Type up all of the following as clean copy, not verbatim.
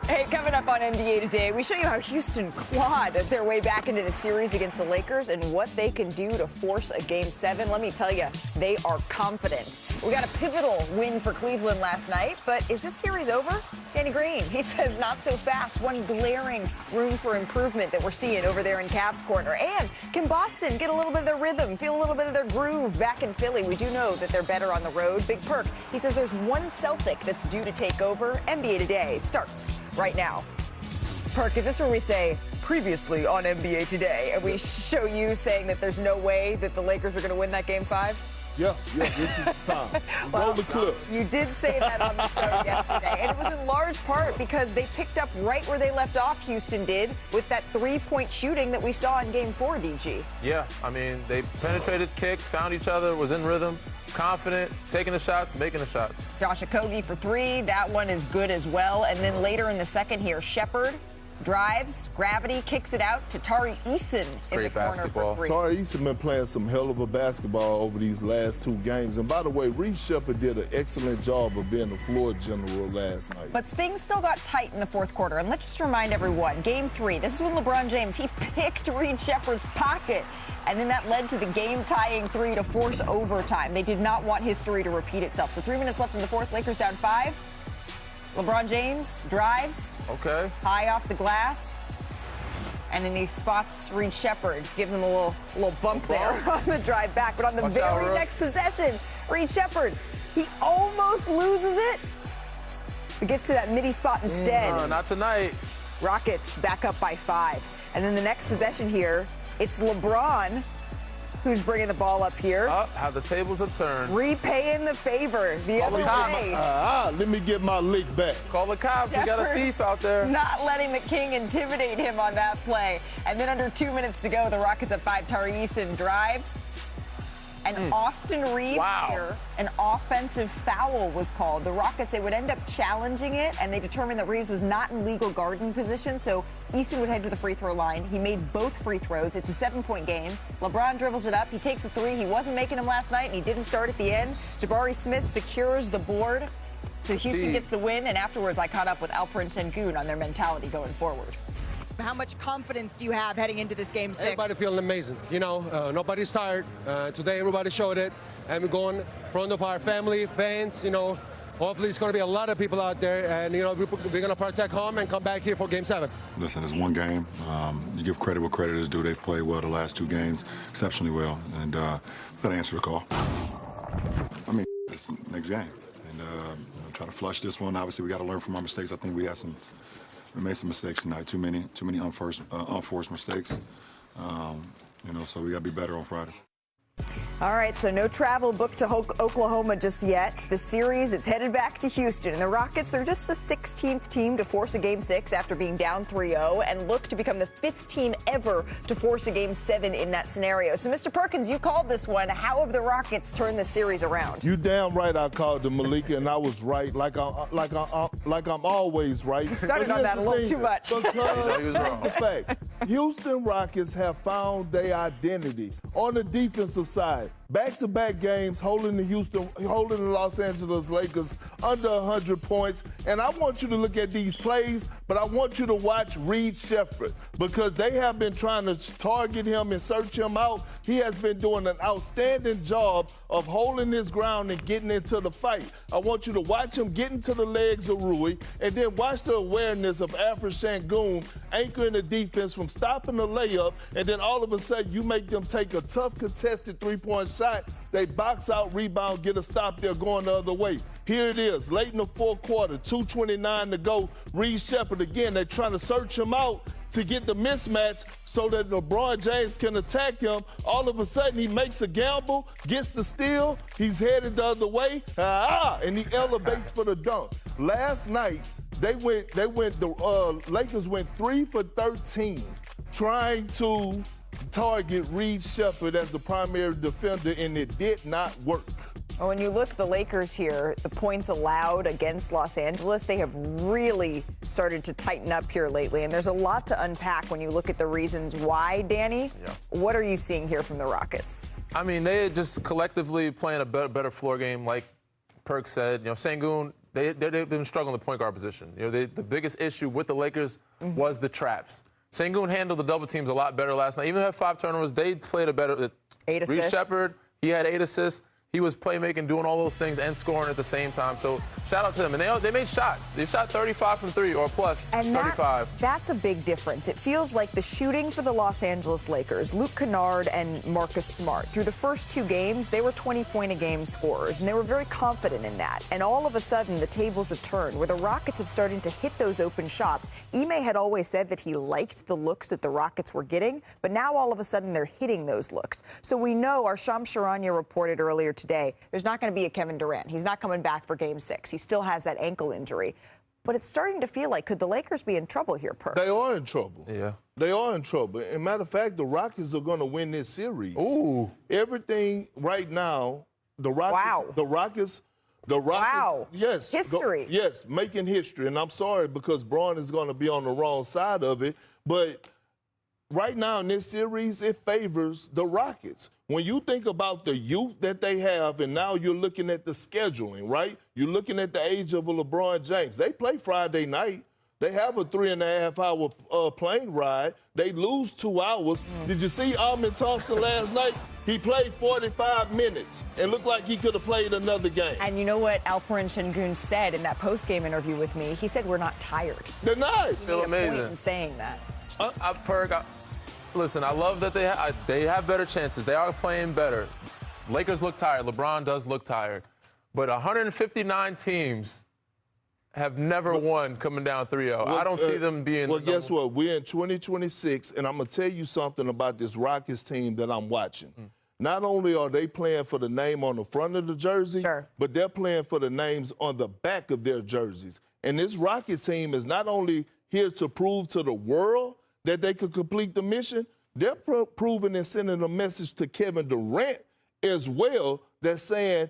Hey, coming up on NBA Today, we show you how Houston clawed their way back into the series against the Lakers and what they can do to force a Game 7. Let me tell you, they are confident. We got a pivotal win for Cleveland last night, but is this series over? Danny Green, he says not so fast. One glaring room for improvement that we're seeing over there in Cavs corner. And can Boston get a little bit of their rhythm, feel a little bit of their groove back in Philly? We do know that they're better on the road. Big Perk, he says there's one Celtic that's due to take over. NBA Today starts right now. Perk, is this where we say previously on NBA Today, and we show you saying that there's no way that the Lakers are going to win that Game 5? Yeah, this is the time. Roll the clip. You did say that on the show yesterday, and it was in large part because they picked up right where they left off, Houston did, with that three-point shooting that we saw in Game 4, DG. Yeah, I mean, they penetrated, kicked, found each other, was in rhythm, confident, taking the shots, making the shots. Josh Okogie for three. That one is good as well. And then later in the second here, Shepherd drives, gravity, kicks it out to Tari Eason in the corner for three. Tari Eason been playing some hell of a basketball over these last two games. And by the way, Reed Shepherd did an excellent job of being the floor general last night. But things still got tight in the fourth quarter. And let's just remind everyone, Game 3, this is when LeBron James, he picked Reed Shepherd's pocket. And then that led to the game-tying three to force overtime. They did not want history to repeat itself. So 3 minutes left in the fourth, Lakers down 5. LeBron James drives. Okay. High off the glass. And then he spots Reed Shepherd, gives him a little bump there on the drive back. But on the very next possession, Reed Shepherd, he almost loses it. But gets to that midi spot instead. No, not tonight. Rockets back up by 5. And then the next possession here, it's LeBron who's bringing the ball up here. How the tables have turned. Repaying the favor the other way. Let me get my lick back. Call the cops. We got a thief out there. Not letting the king intimidate him on that play. And then under 2 minutes to go, the Rockets at 5. Tari Eason drives. And Austin Reeves here, an offensive foul was called. The Rockets, they would end up challenging it, and they determined that Reeves was not in legal guarding position, so Eason would head to the free throw line. He made both free throws. It's a 7-point game. LeBron dribbles it up. He takes a three. He wasn't making them last night, and he didn't start at the end. Jabari Smith secures the board. So Houston gets the win, and afterwards I caught up with Alperen Sengun on their mentality going forward. How much confidence do you have heading into this Game 6? Everybody feeling amazing. You know, nobody's tired. Today, everybody showed it. And we're going in front of our family, fans, you know. Hopefully, it's going to be a lot of people out there. And, you know, we're going to protect home and come back here for Game 7. Listen, it's one game. You give credit where credit is due. They've played well the last 2 games, exceptionally well. And we've got to answer the call. I mean, it's the next game. And try to flush this one. Obviously, we got to learn from our mistakes. I think we made some mistakes tonight. Too many unforced mistakes. You know, so we got to be better on Friday. All right, so no travel booked to Oklahoma just yet. The series, it's headed back to Houston. And the Rockets, they're just the 16th team to force a Game 6 after being down 3-0 and look to become the 5th team ever to force a Game 7 in that scenario. So, Mr. Perkins, you called this one. How have the Rockets turned the series around? You damn right I called it, Malika, and I was right, like I'm always right. You started on that a little too much. Because here's the fact. Houston Rockets have found their identity on the defensive side. Back-to-back games holding the Los Angeles Lakers under 100 points. And I want you to look at these plays, but I want you to watch Reed Shepherd because they have been trying to target him and search him out. He has been doing an outstanding job of holding his ground and getting into the fight. I want you to watch him get into the legs of Rui and then watch the awareness of Alperen Sengun anchoring the defense from stopping the layup, and then all of a sudden you make them take a tough contested three-point shot. They box out, rebound, get a stop there going the other way. Here it is, late in the fourth quarter, 2:29 to go. Reed Shepherd again, they're trying to search him out to get the mismatch so that LeBron James can attack him. All of a sudden, he makes a gamble, gets the steal, he's headed the other way, and he elevates for the dunk. Last night, the Lakers went 3 for 13 trying to target Reed Shepherd as the primary defender, and it did not work. Well, when you look at the Lakers here, the points allowed against Los Angeles, they have really started to tighten up here lately. And there's a lot to unpack when you look at the reasons why, Danny. Yeah. What are you seeing here from the Rockets? I mean, they just collectively playing a better floor game, like Perk said. You know, Sengun they've been struggling the point guard position. You know, the biggest issue with the Lakers was the traps. Sengun handled the double teams a lot better last night. Even though they had 5 turnovers, they played a better. 8 assists. Reece Shepard, he had 8 assists. He was playmaking, doing all those things, and scoring at the same time. So shout out to them. And they made shots. They shot 35 from 3 or plus and 35. That's a big difference. It feels like the shooting for the Los Angeles Lakers, Luke Kennard and Marcus Smart, through the first 2 games, they were 20-point-a-game scorers, and they were very confident in that. And all of a sudden, the tables have turned, where the Rockets have started to hit those open shots. Ime had always said that he liked the looks that the Rockets were getting, but now all of a sudden they're hitting those looks. So we know, our Shams Charania reported earlier today, there's not going to be a Kevin Durant. He's not coming back for Game 6. He still has that ankle injury. But it's starting to feel like, could the Lakers be in trouble here, Perk? They are in trouble. Yeah. They are in trouble. And matter of fact, the Rockets are going to win this series. Ooh. Everything right now, the Rockets. Wow. The Rockets. Wow. Yes. History. Yes, making history. And I'm sorry because Braun is going to be on the wrong side of it. But right now in this series, it favors the Rockets. When you think about the youth that they have, and now you're looking at the scheduling, right? You're looking at the age of a LeBron James. They play Friday night. They have a 3.5-hour plane ride. They lose 2 hours. Did you see Amin Thompson last night? He played 45 minutes and looked like he could have played another game. And you know what Alperen Sengun said in that post-game interview with me? He said, we're not tired. They're not. Feel amazing. In saying that. Listen, I love that they have better chances. They are playing better. Lakers look tired. LeBron does look tired. But 159 teams have never won coming down 3-0. I don't see them being... Well, guess what? We're in 2026, and I'm going to tell you something about this Rockets team that I'm watching. Not only are they playing for the name on the front of the jersey, but they're playing for the names on the back of their jerseys. And this Rockets team is not only here to prove to the world that they could complete the mission, they're proving and sending a message to Kevin Durant as well that's saying,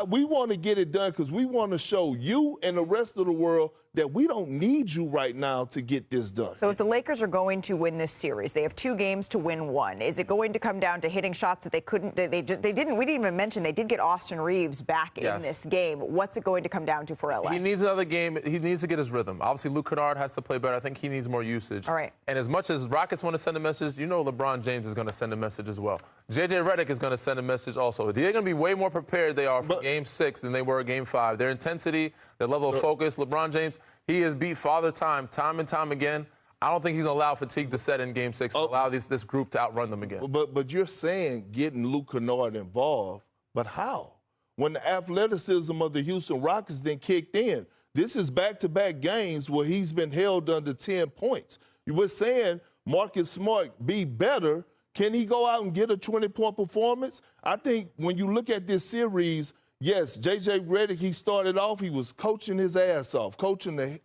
we want to get it done because we want to show you and the rest of the world that we don't need you right now to get this done. So if the Lakers are going to win this series, they have 2 games to win 1. Is it going to come down to hitting shots that they couldn't, we didn't even mention they did get Austin Reeves back in this game. What's it going to come down to for LA? He needs another game. He needs to get his rhythm. Obviously, Luke Kennard has to play better. I think he needs more usage. All right. And as much as Rockets want to send a message, you know LeBron James is going to send a message as well. JJ Redick is going to send a message also. They're going to be way more prepared they are for Game 6 than they were at Game 5. Their intensity, their level of focus. LeBron James, he has beat Father Time and time again. I don't think he's going to allow fatigue to set in Game 6 and allow this group to outrun them again. But you're saying getting Luke Kennard involved, but how? When the athleticism of the Houston Rockets then kicked in. This is back-to-back games where he's been held under 10 points. You were saying Marcus Smart be better. Can he go out and get a 20-point performance? I think when you look at this series, yes, J.J. Redick, he started off, he was coaching his ass off, coaching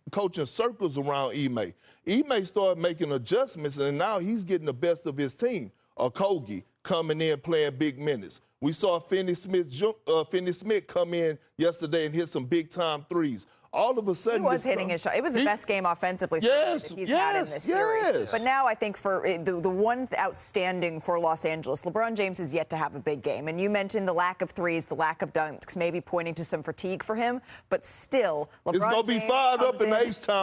circles around Ime. Ime started making adjustments, and now he's getting the best of his team. Okogie coming in playing big minutes. We saw Finney Smith come in yesterday and hit some big-time threes. All of a sudden, he was hitting his shot. It was the best game offensively that he's had in this series. But now I think for the one outstanding for Los Angeles, LeBron James has yet to have a big game. And you mentioned the lack of threes, the lack of dunks, maybe pointing to some fatigue for him. But still, LeBron James it's going to be fired up in H-Town.